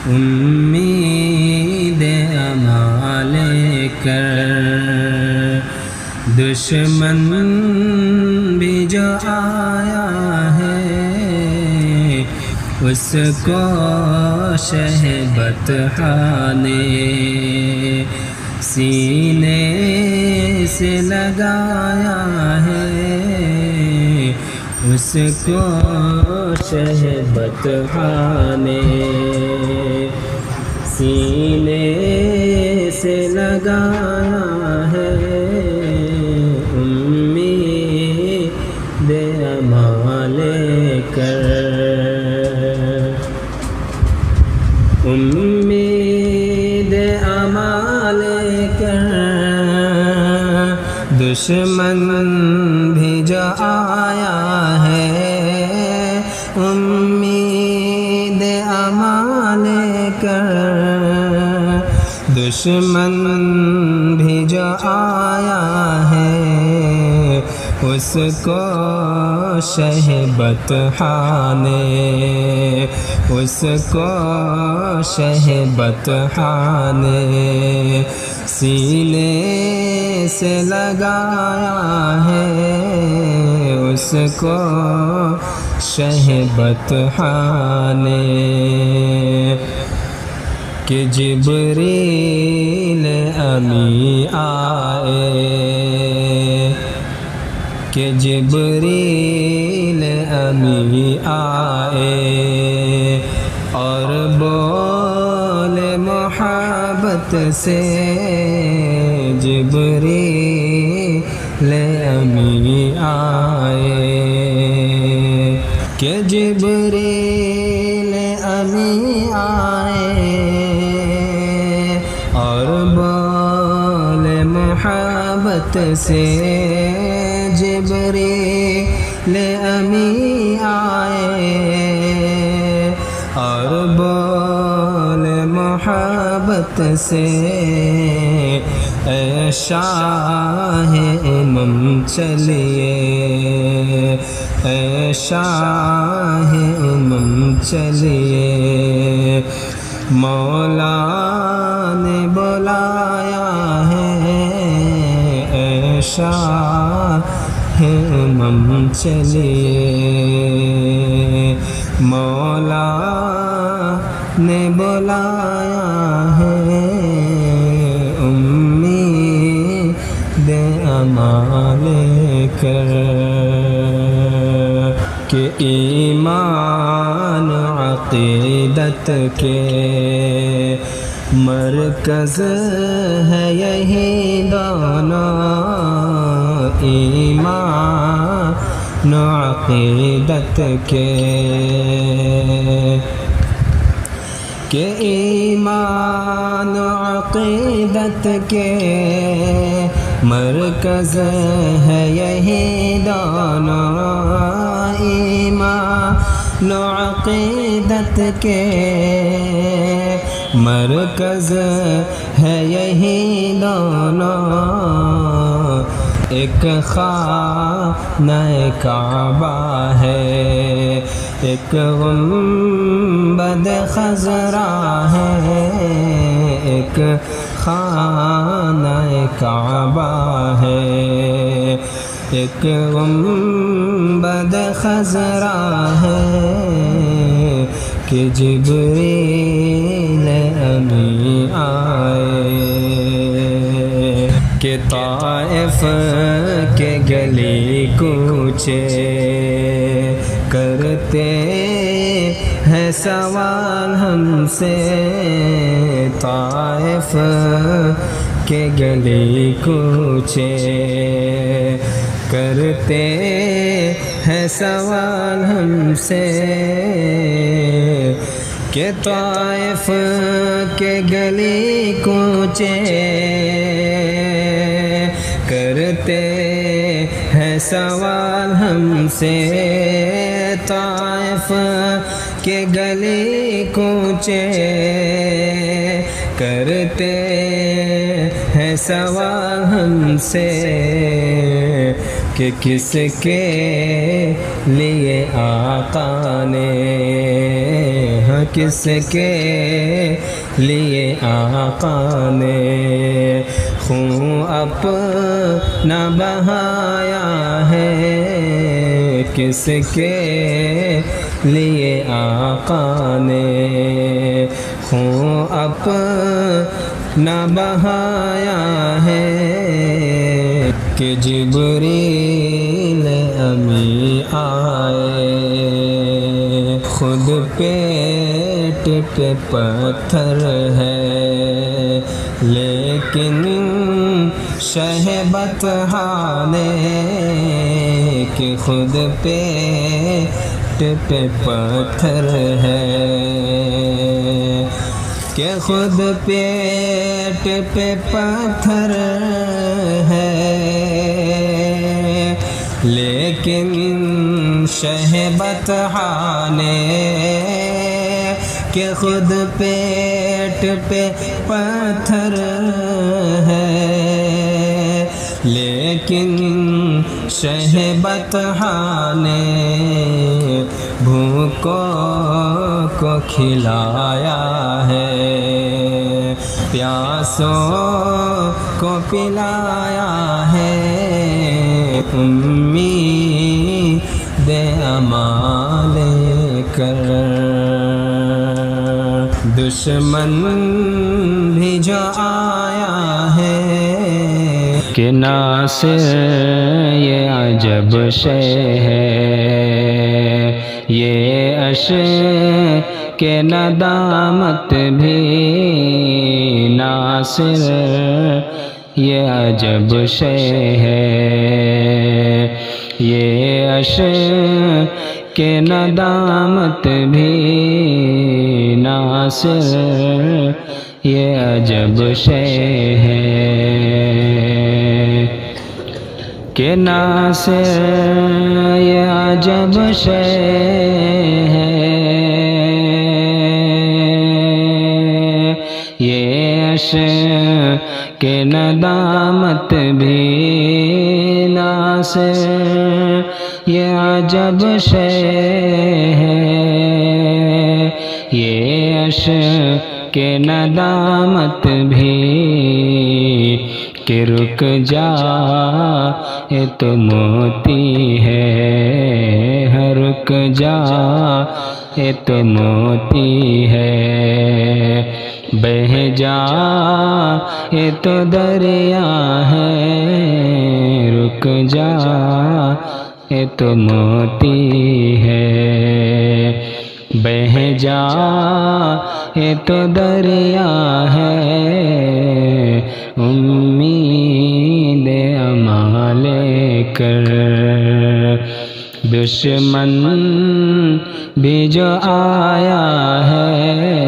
امید امان لے کر دشمن بھی جو آیا ہے اس کو بطحہ نے سینے سے لگایا ہے اس کو بطحہ نے سینے سے لگایا ہے امید امان لے کر امید امان لے کر دشمن بھی جو آیا ہے امید امان لے کر دشمن بھی جو آیا ہے اس کو بطحہ نے اس کو بطحہ نے سینے سے لگایا ہے اس کو بطحہ نے کہ جبریل امی آئے کہ جبریل امی آئے اور بولے محبت سے جبریل امی آئے کہ جبریل امی آئے اور بولے محبت سے جبریل امی آئے اور بولے محبت سے اے شاہ امم چلیے اے شاہ امم چلیے مولا نے بلایا ہے اے شاہ امم چلیے مولا نے بلایا ہے امید امان لے کر کہ ایمان عقیدت کے مرکز ہے یہی دونوں ایمان عقیدت کے کہ ایمان عقیدت کے مرکز ہے یہی دونوں ایمان عقیدت کے مرکز ہے یہی دونوں ایک خانہ کعبہ ہے ایک گنبد خضرا ہے ایک خانہ کعبہ ہے ایک گنبد خضرا ہے کہ جبریل امی آئے کہ طائف کے گلی کوچے کرتے ہیں سوال ہم سے طائف کے گلی کوچے کرتے ہیں سوال ہم سے کہ طائف کے گلی کوچے کرتے ہیں سوال ہم سے طائف کے گلی کوچے کرتے ہیں سوال ہم سے کہ کس کے لیے آقا نے کس کے لیے آقا نے خون اپنا بہایا ہے، کس کے لیے آقا نے خون اپنا بہایا ہے، کہ جبریل امی آئے خود پیٹ پہ پتھر ہے، لیکن شہ بطحا نے کہ خود پیٹ پہ پتھر ہے، کہ خود پیٹ پہ پتھر ہے، لیکن شہ بطحا نے کہ خود پیٹ پہ پتھر ہے، لیکن شہ بطحا نے بھوکوں کو کھلایا ہے، پیاسوں کو پلایا ہے، امید امان لے کر دشمن بھی جو آیا ہے، کہ ناصر یہ عجب شے ہے، یہ عشق کہ ندامت بھی ناصر یہ عجب شے ہے، یہ عشق کہ ندامت بھی ناصر یہ عجب شے ہے، کہ ناصر یہ عجب شے ہے، یہ عشق کہ ندامت بھی ناصر یہ عجب شے ہے، یہ عشق کہ ندامت بھی کہ رک جا یہ تو موتی ہے، رک جا یہ تو موتی ہے، بہہ جا یہ تو دریا ہے، رک جا یہ تو موتی ہے، بہہ جا یہ تو دریا ہے، امید امان لے کر دشمن بھی جو آیا ہے،